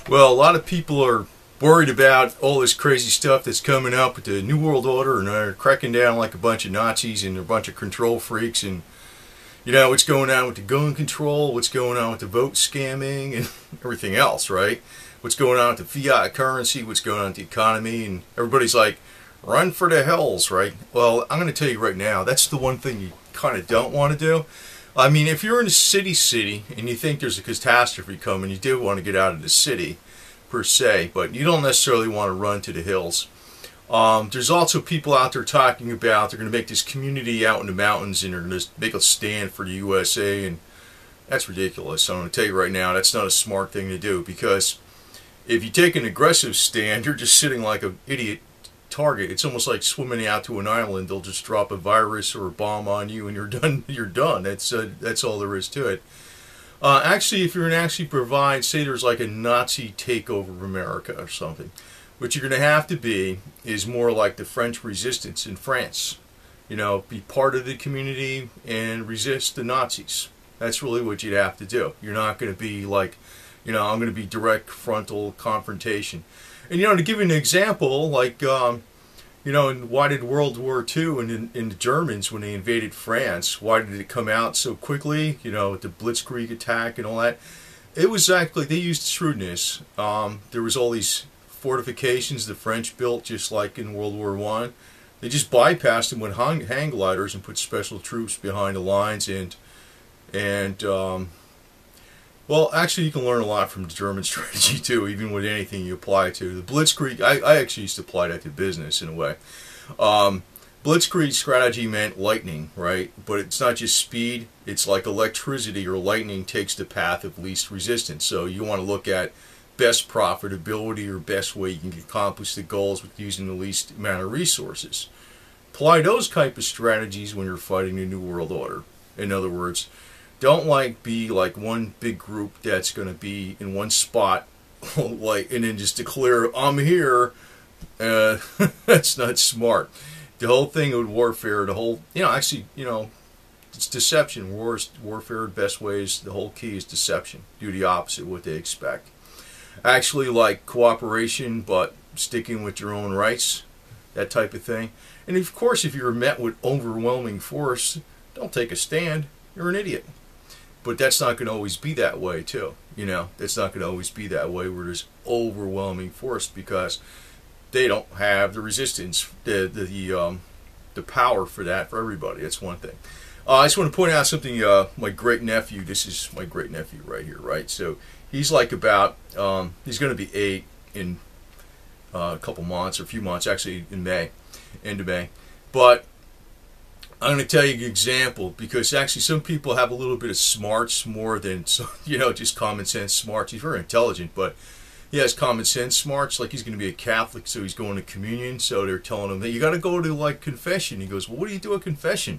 Well, a lot of people are worried about all this crazy stuff that's coming up with the New World Order, and they're cracking down like a bunch of Nazis and a bunch of control freaks, and you know what's going on with the gun control, what's going on with the vote scamming, and everything else, right? What's going on with the fiat currency, what's going on with the economy, and everybody's like, run for the hills, right? Well, I'm going to tell you right now, that's the one thing you kind of don't want to do. I mean, if you're in a city and you think there's a catastrophe coming, you do want to get out of the city, per se, but you don't necessarily want to run to the hills. There's also people out there talking about they're going to make this community out in the mountains and they're going to make a stand for the USA, and that's ridiculous. I'm going to tell you right now, that's not a smart thing to do, because if you take an aggressive stand, you're just sitting like an idiot target. It's almost like swimming out to an island. They'll just drop a virus or a bomb on you and you're done. You're done. That's all there is to it. Actually, if you're going to actually provide, say there's like a Nazi takeover of America or something, what you're going to have to be is more like the French resistance in France. You know, be part of the community and resist the Nazis. That's really what you'd have to do. You're not going to be like, you know, I'm going to be direct frontal confrontation. And, you know, to give you an example, like, you know, why did World War II and in the Germans, when they invaded France, why did it come out so quickly, you know, with the Blitzkrieg attack and all that? It was actually, they used shrewdness. There was all these fortifications the French built, just like in World War I. They just bypassed them with hang gliders and put special troops behind the lines, well, actually, you can learn a lot from the German strategy, too, even with anything you apply to. The Blitzkrieg, I actually used to apply that to business, in a way. Blitzkrieg strategy meant lightning, right? But it's not just speed. It's like electricity or lightning takes the path of least resistance. So you want to look at best profitability or best way you can accomplish the goals with using the least amount of resources. Apply those type of strategies when you're fighting the New World Order. In other words, don't be like one big group that's going to be in one spot, like, and then just declare I'm here. That's not smart. The whole thing with warfare, the whole, you know, actually, you know, it's deception. Warfare, best ways. The whole key is deception. Do the opposite of what they expect. Actually, like cooperation, but sticking with your own rights, that type of thing. And of course, if you're met with overwhelming force, don't take a stand. You're an idiot. But that's not going to always be that way, too. You know, that's not going to always be that way where there's overwhelming force, because they don't have the resistance, the power for that for everybody. That's one thing. I just want to point out something. My great nephew. This is my great nephew right here, right? So he's like about. He's going to be 8 in a couple months or a few months, actually in May, end of May, but. I'm going to tell you an example, because actually some people have a little bit of smarts more than, you know, just common sense smarts. He's very intelligent, but he has common sense smarts. Like, he's going to be a Catholic, so he's going to communion, so they're telling him, hey, you got to go to, like, confession. He goes, well, what do you do at confession?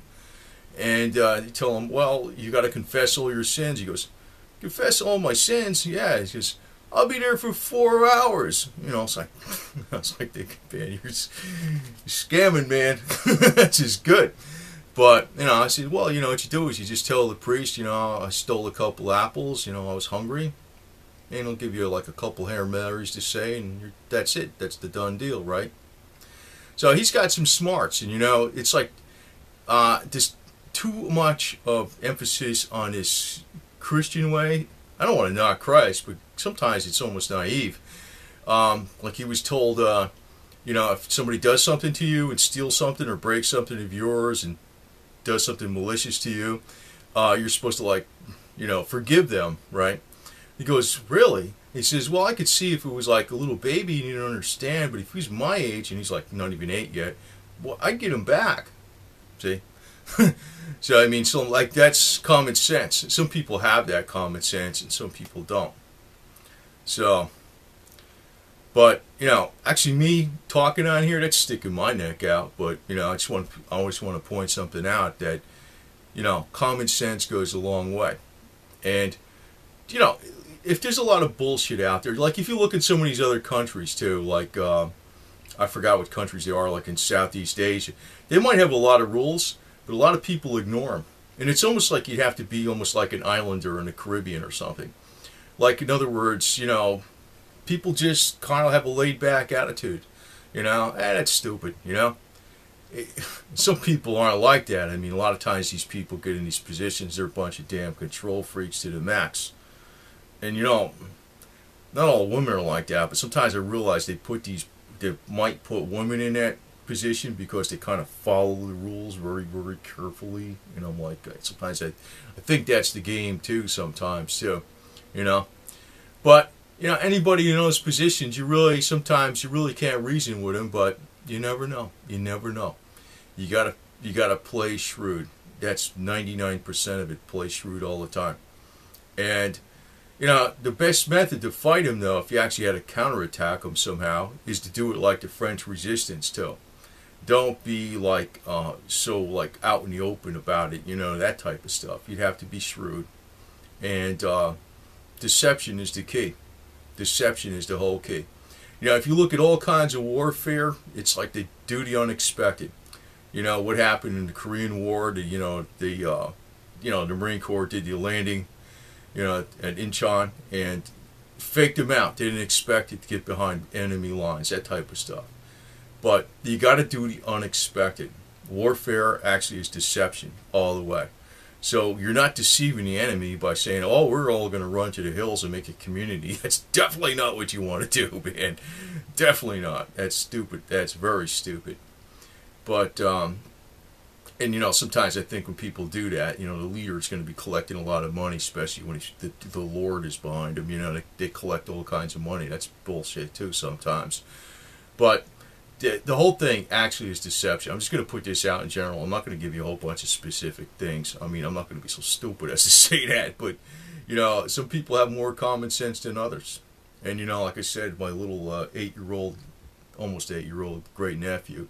And they tell him, well, you got to confess all your sins. He goes, confess all my sins? Yeah. He says, I'll be there for 4 hours. You know, it's like, I was like, man, you're scamming, man. That's just good. But, you know, I said, well, you know, what you do is you just tell the priest, you know, I stole a couple apples, you know, I was hungry. And he'll give you like a couple Hail Marys to say, and that's it. That's the done deal, right? So he's got some smarts, and, you know, it's like just too much of emphasis on this Christian way. I don't want to knock Christ, but sometimes it's almost naive. Like he was told, you know, if somebody does something to you and steals something or breaks something of yours and does something malicious to you, you're supposed to, like, you know, forgive them, right? He goes, really? He says, well, I could see if it was like a little baby and you don't understand, but if he's my age and he's like not even 8 yet, well, I'd get him back. See? So I mean, so like that's common sense. Some people have that common sense and some people don't. So, but, you know, actually me talking on here, that's sticking my neck out. But, you know, I always want to point something out that, you know, common sense goes a long way. And, you know, if there's a lot of bullshit out there, like if you look at some of these other countries too, like, I forgot what countries they are, like in Southeast Asia, they might have a lot of rules, but a lot of people ignore them. And it's almost like you'd have to be almost like an islander in the Caribbean or something. Like, in other words, you know, people just kind of have a laid back attitude, you know. That's stupid, you know. Some people aren't like that. I mean, a lot of times these people get in these positions, they're a bunch of damn control freaks to the max. And you know, not all women are like that, but sometimes I realize they might put women in that position because they kind of follow the rules very, very carefully. And I'm like, sometimes I think that's the game too, sometimes too, you know. But, you know, anybody in those positions, sometimes you really can't reason with them, but you never know. You never know. You gotta play shrewd. That's 99% of it. Play shrewd all the time. And, you know, the best method to fight him, though, if you actually had to counterattack him somehow, is to do it like the French Resistance, too. Don't be like so like out in the open about it, you know, that type of stuff. You'd have to be shrewd, and deception is the key. Deception is the whole key. You know, if you look at all kinds of warfare, it's like they do the unexpected. You know what happened in the Korean War? The Marine Corps did the landing, you know, at Incheon and faked them out. They didn't expect it to get behind enemy lines, that type of stuff. But you got to do the unexpected. Warfare actually is deception all the way. So you're not deceiving the enemy by saying, oh, we're all going to run to the hills and make a community. That's definitely not what you want to do, man. Definitely not. That's stupid. That's very stupid. But, and you know, sometimes I think when people do that, you know, the leader is going to be collecting a lot of money, especially when the Lord is behind him. You know, they collect all kinds of money. That's bullshit, too, sometimes. But the whole thing actually is deception. I'm just going to put this out in general. I'm not going to give you a whole bunch of specific things. I mean, I'm not going to be so stupid as to say that. But, you know, some people have more common sense than others. And, you know, like I said, my little almost 8-year-old great nephew,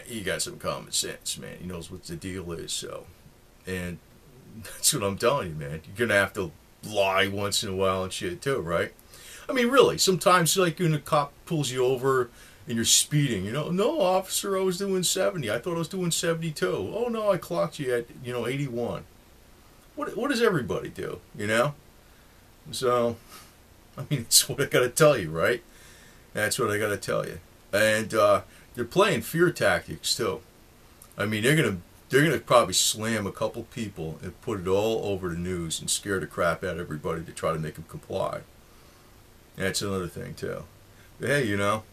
he got some common sense, man. He knows what the deal is. So, and that's what I'm telling you, man. You're going to have to lie once in a while and shit, too, right? I mean, really, sometimes, like, when a cop pulls you over and you're speeding, you know, no, officer, I was doing 70. I thought I was doing 72. Oh, no, I clocked you at, 81. What does everybody do, you know? So, I mean, it's what I got to tell you, right? That's what I got to tell you. And they're playing fear tactics, too. I mean, they're gonna probably slam a couple people and put it all over the news and scare the crap out of everybody to try to make them comply. That's another thing, too. But hey, you know,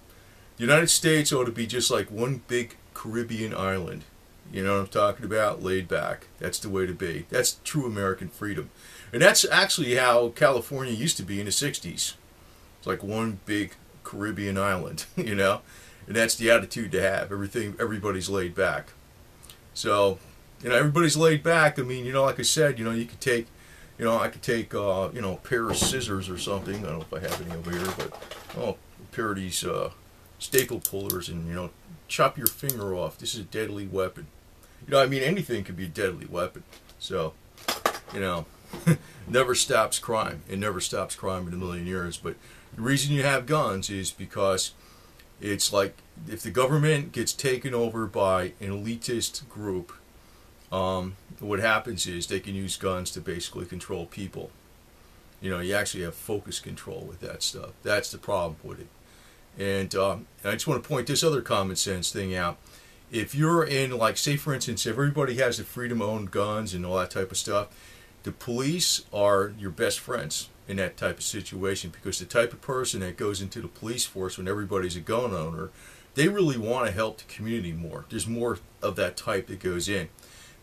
the United States ought to be just like one big Caribbean island. You know what I'm talking about? Laid back. That's the way to be. That's true American freedom. And that's actually how California used to be in the 60s. It's like one big Caribbean island, you know? And that's the attitude to have. Everybody's laid back. So, you know, everybody's laid back. I mean, you know, like I said, you know, you could take, you know, I could take, you know, a pair of scissors or something. I don't know if I have any over here, but, oh, a pair of these staple pullers and, you know, chop your finger off. This is a deadly weapon. You know, I mean, anything could be a deadly weapon. So, you know, never stops crime. It never stops crime in a million years. But the reason you have guns is because it's like if the government gets taken over by an elitist group, what happens is they can use guns to basically control people. You know, you actually have focus control with that stuff. That's the problem with it. And I just want to point this other common sense thing out. If you're in, like, say for instance, if everybody has the freedom to own guns and all that type of stuff, the police are your best friends in that type of situation, because the type of person that goes into the police force when everybody's a gun owner, they really want to help the community more. There's more of that type that goes in.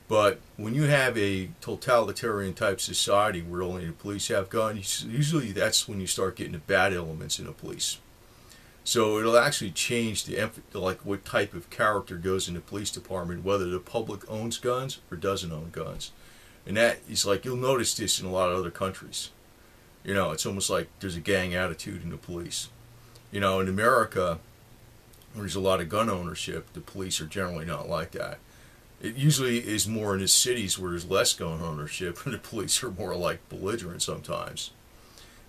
But when you have a totalitarian type society where only the police have guns, usually that's when you start getting the bad elements in the police. So it'll actually change like what type of character goes in the police department, whether the public owns guns or doesn't own guns. And that is like, you'll notice this in a lot of other countries. You know, it's almost like there's a gang attitude in the police. You know, in America, where there's a lot of gun ownership, the police are generally not like that. It usually is more in the cities where there's less gun ownership, and the police are more like belligerent sometimes.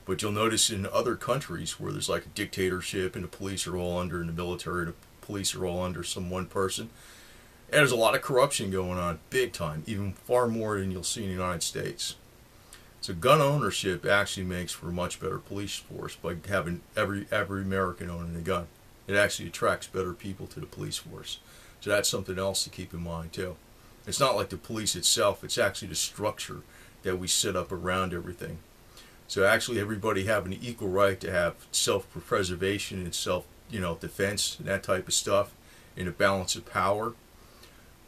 But you'll notice in other countries where there's like a dictatorship and the police are all under, and the military and the police are all under some one person, and there's a lot of corruption going on, big time, even far more than you'll see in the United States. So gun ownership actually makes for a much better police force by having every American owning a gun. It actually attracts better people to the police force. So that's something else to keep in mind too. It's not like the police itself, it's actually the structure that we set up around everything. So actually everybody having an equal right to have self-preservation and self-defense and that type of stuff in a balance of power.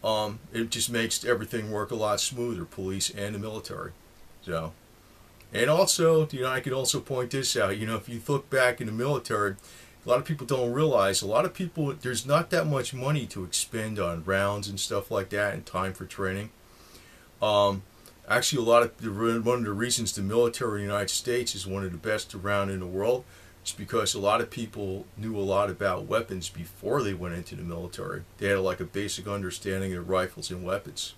It just makes everything work a lot smoother, police and the military. So, and also, I could also point this out. If you look back in the military, a lot of people don't realize, there's not that much money to expend on rounds and stuff like that and time for training. Actually, one of the reasons the military in the United States is one of the best around in the world is because a lot of people knew a lot about weapons before they went into the military. They had like a basic understanding of rifles and weapons.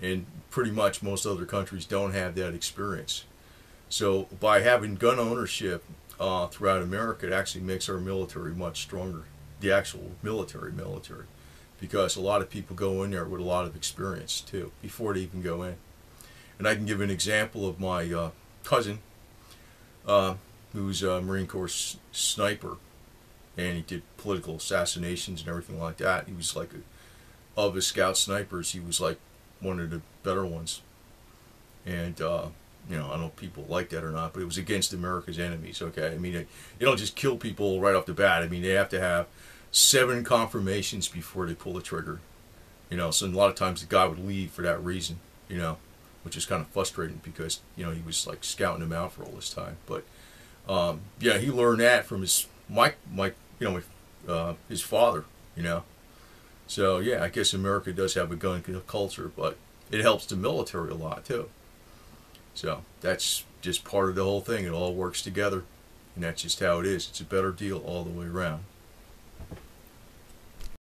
And pretty much most other countries don't have that experience. So by having gun ownership throughout America, it actually makes our military much stronger. The actual military. Because a lot of people go in there with a lot of experience too, before they even go in. And I can give an example of my cousin, who's a Marine Corps sniper. And he did political assassinations and everything like that. He was like, of the scout snipers, he was like one of the better ones. And I don't know if people like that or not, but it was against America's enemies. Okay, I mean, you don't just kill people right off the bat. I mean, they have to have 7 confirmations before they pull the trigger. So a lot of times the guy would leave for that reason. Which is kind of frustrating because he was like scouting him out for all this time. But yeah, he learned that from his his father. So yeah, I guess America does have a gun culture, but it helps the military a lot too. So that's just part of the whole thing. It all works together, and that's just how it is. It's a better deal all the way around.